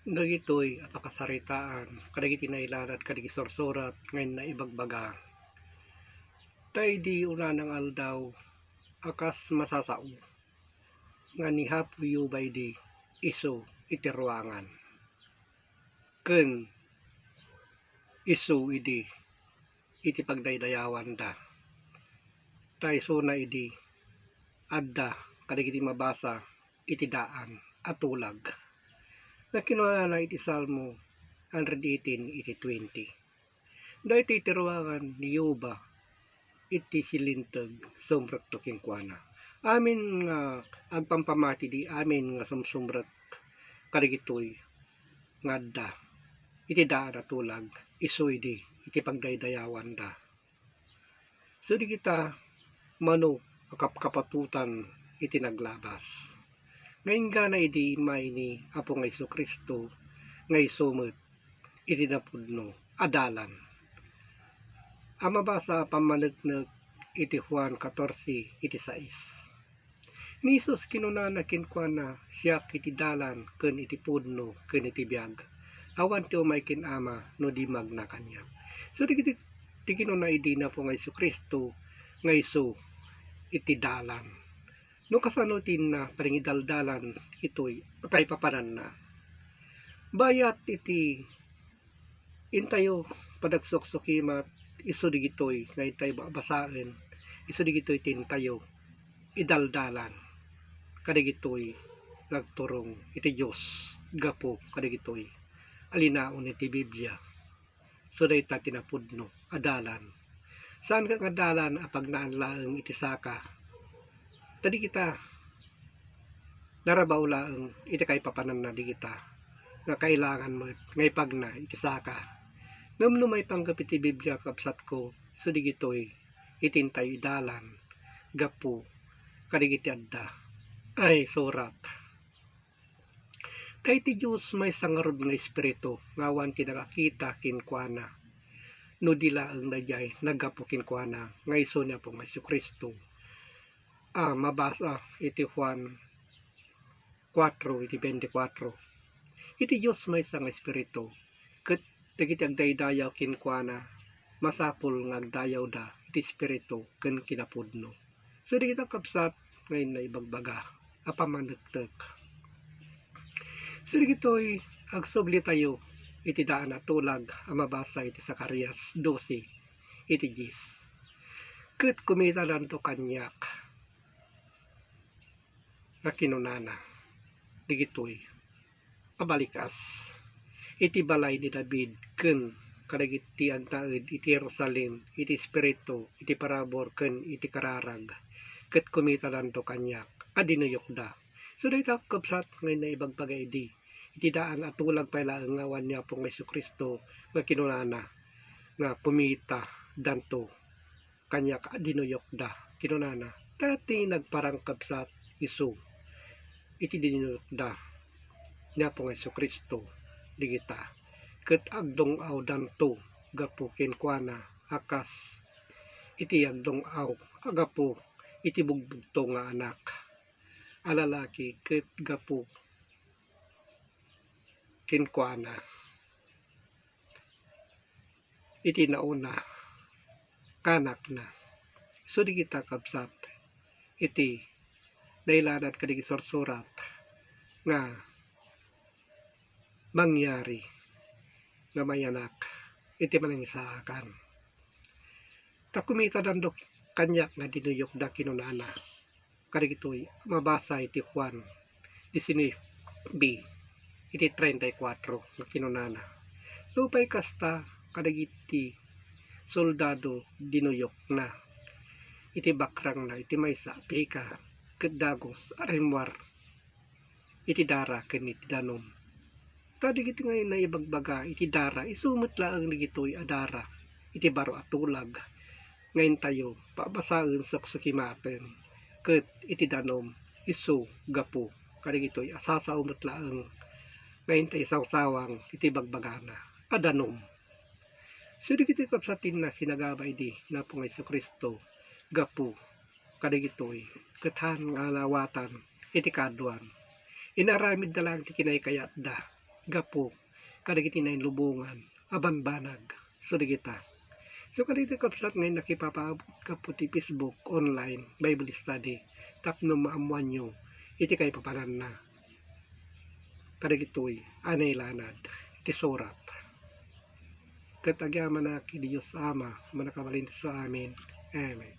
Dagitoy apakasaritaan kadagiti nailanad kadagiti sorsorat ngayon na ibagbaga. Tay di unanang aldaw akas masasao nga ni hapuyo bay di iso iti ruangan. Ken iso iti pagdaydayawan da. Tay suna idi adda kadagiti mabasa iti daan atulag. Na kinuna iti Salmo 118 iti 20. Dahil iti ruangan ni Yoba iti silintag sumrat to kinkwana. Amin nga agpampamati di amin nga sumsumrat kadagitoy nga adda iti daan atulag iso iti pagdaydayawan da. So di kita mano kapatutan iti naglabas. Ngayon nga na idi may ni Apo nga Jesucristo nga isumot iti napudno adalan. Ang mabasa pamanagnak iti Juan 14 iti 6. Ni Jesus kinunana kinkwana siya iti dalan ken iti pudno ken iti biag. Awan ti umay ken Ama no di magna kanya. So di kinuna idi na po nga Jesucristo nga iso iti dalan. No kasanutin na paringidaldalan ito'y patay papanan na. Bayat iti intayo padagsok-sokimat iso digitoy nga itay basaen iso digitoy tintayo idaldalan kadigitoy nagturong iti Dios gapo kadigitoy alinaon iti Biblia. So dayta tinapudno adalan. Saan ka nga dalan apag naanlaeng iti saka? Tadi kita narabaw laeng iti kay papanan na di kita nga kailangan mo ngay pagna iti saka. Ngam may panggap iti Biblia kapsat ko so digitoy itintay dalan gapu kadigiti adda ay surat. Kay ti Diyos may sangarod nga espiritu ngawan ti nakakita kinkwana no dilaeng dayay nagapu kinkwana nga iso niya po nga Jesucristo. Mabasa iti Juan 4 iti 24. Iti Diyos may sang espiritu ket dagiti agdaydayaw kinkwana masapul nga agdayaw da iti espiritu ken kinapudno. So di kita kapsat ngayon na ibagbaga apamanagtag. So di gitoy agsubli tayo iti daan atulag mabasa iti Zacarias 12 iti 10. Ket kumita lang to kanyak nga kinunana digitoy abalikas iti balay ni David ken kadagiti agnaed iti Jerusalem iti espiritu iti parabor ken iti kararag ket kumita lang to kanyak adinuyok da. So dayta kapsat ngayon na ibagbagay iti daan atulag pala nga awan niya pong Jesucristo nga kinunana nga kumita danto kanyak adinuyok da kinunana dati nagparang kapsat iso iti dinuyok da niya pong Jesucristo digita ket agdong aw danto gapu kenkwana akas iti agdong aw agapu iti bugbugto nga anak alalaki ket gapu kenkwana iti nauna kanak na. So di kita kapsat iti nailanad kadagiti sorsorat nga mangyari nga mayanak iti manangisaakan. Ta kumita dandok kanyak nga dinuyok da kinunana kadagitoy mabasa iti Juan 19b iti 34 nga kinunana. Lupay kasta kadagiti soldado dinuyok na iti bakrang na iti maysa pika ket dagos arimwar iti dara ken iti danom. Tadi kiti ngayon na ibagbaga iti dara isumot laeng digitoy adara iti baro atulag ngayon tayo pabasaen saksakimaten ket iti danom isu gapu kadigitoy asasaumot laeng ngayon tayo sawsawang iti bagbagana adanom. So di kiti kapsatin na sinagabay di na po nga Jesucristo gapu kadigitoy kethan nga lawatan iti kaduan inaramid na lang ti kinay kayat da gapo kadagiti na lubungan aban banag so digita. So kadagiti kapsat ngayon nakipapaabot gapo ti Facebook online Bible study tapno maamuan nyo iti kay papanan na kadagitoy anay lanad iti surat ket agyaman na ki Dios Ama manakabalin sa amin. Amen.